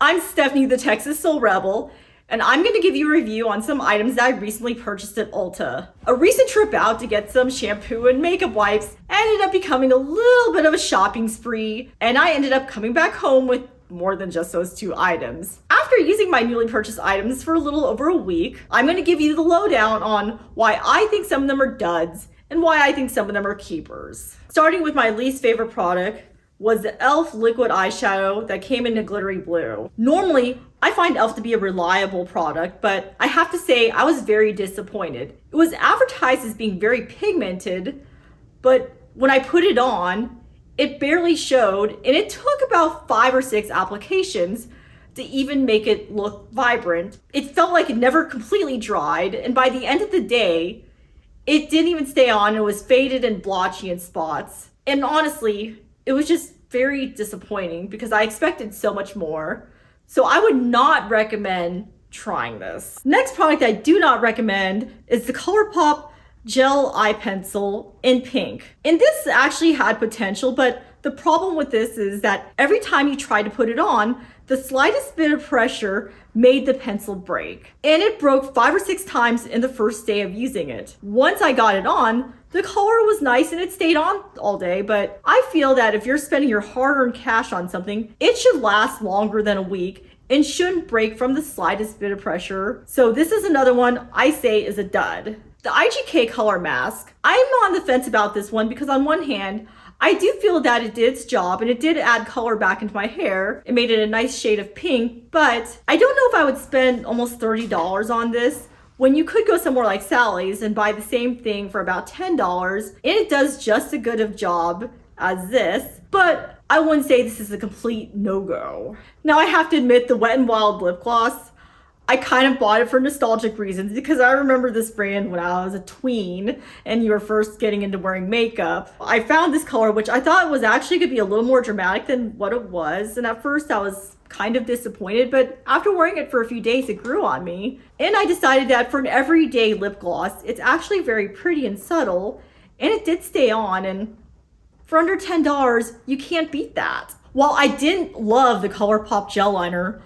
I'm Stephanie, the Texas Soul Rebel, and I'm going to give you a review on some items that I recently purchased at Ulta. A recent trip out to get some shampoo and makeup wipes ended up becoming a little bit of a shopping spree, and I ended up coming back home with more than just those 2 items. After using my newly purchased items for a little over a week, I'm going to give you the lowdown on why I think some of them are duds and why I think some of them are keepers. Starting with my least favorite product was the e.l.f. Liquid Eyeshadow that came in a glittery blue. Normally, I find e.l.f. to be a reliable product, but I have to say I was very disappointed. It was advertised as being very pigmented, but when I put it on, it barely showed, and it took about 5 or 6 applications to even make it look vibrant. It felt like it never completely dried, and by the end of the day, it didn't even stay on. It was faded and blotchy in spots. And honestly, it was just very disappointing because I expected so much more. So I would not recommend trying this. Next product I do not recommend is the Colourpop Gel Eye Pencil in pink. And this actually had potential, but the problem with this is that every time you try to put it on, the slightest bit of pressure made the pencil break. And it broke 5 or 6 times in the first day of using it. Once I got it on, the color was nice and it stayed on all day, but I feel that if you're spending your hard-earned cash on something, it should last longer than a week and shouldn't break from the slightest bit of pressure. So this is another one I say is a dud. The IGGK color mask. I'm on the fence about this one because on one hand, I do feel that it did its job and it did add color back into my hair. It made it a nice shade of pink, but I don't know if I would spend almost $30 on this when you could go somewhere like Sally's and buy the same thing for about $10, and it does just as good of job as this, but I wouldn't say this is a complete no-go. Now I have to admit the Wet n Wild lip gloss, I kind of bought it for nostalgic reasons because I remember this brand when I was a tween and you were first getting into wearing makeup. I found this color, which I thought was actually going to be a little more dramatic than what it was. And at first I was kind of disappointed, but after wearing it for a few days, it grew on me. And I decided that for an everyday lip gloss, it's actually very pretty and subtle. And it did stay on. And for under $10, you can't beat that. While I didn't love the Colourpop gel liner,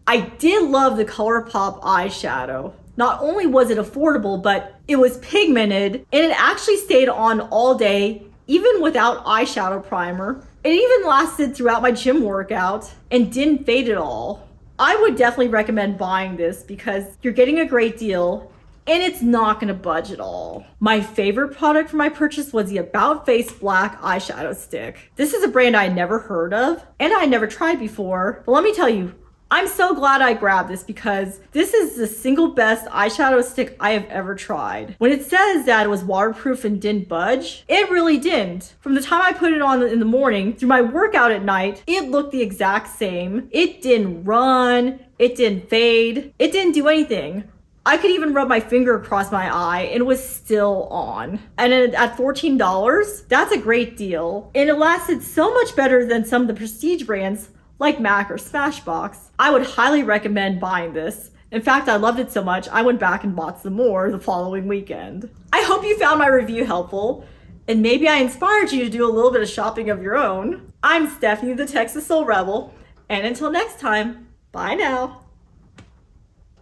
I did love the Colourpop Eye Shadow. Not only was it affordable, but it was pigmented and it actually stayed on all day, even without eyeshadow primer. It even lasted throughout my gym workout and didn't fade at all. I would definitely recommend buying this because you're getting a great deal and it's not gonna budge at all. My favorite product for my purchase was the About Face Black Eyeshadow Stick. This is a brand I never heard of and I never tried before, but let me tell you, I'm so glad I grabbed this because this is the single best eyeshadow stick I have ever tried. When it says that it was waterproof and didn't budge, it really didn't. From the time I put it on in the morning through my workout at night, it looked the exact same. It didn't run, it didn't fade, it didn't do anything. I could even rub my finger across my eye and it was still on. And at $14, that's a great deal. And it lasted so much better than some of the prestige brands like MAC or Smashbox. I would highly recommend buying this. In fact, I loved it so much, I went back and bought some more the following weekend. I hope you found my review helpful, and maybe I inspired you to do a little bit of shopping of your own. I'm Stephanie, the Texas Soul Rebel, and until next time, bye now.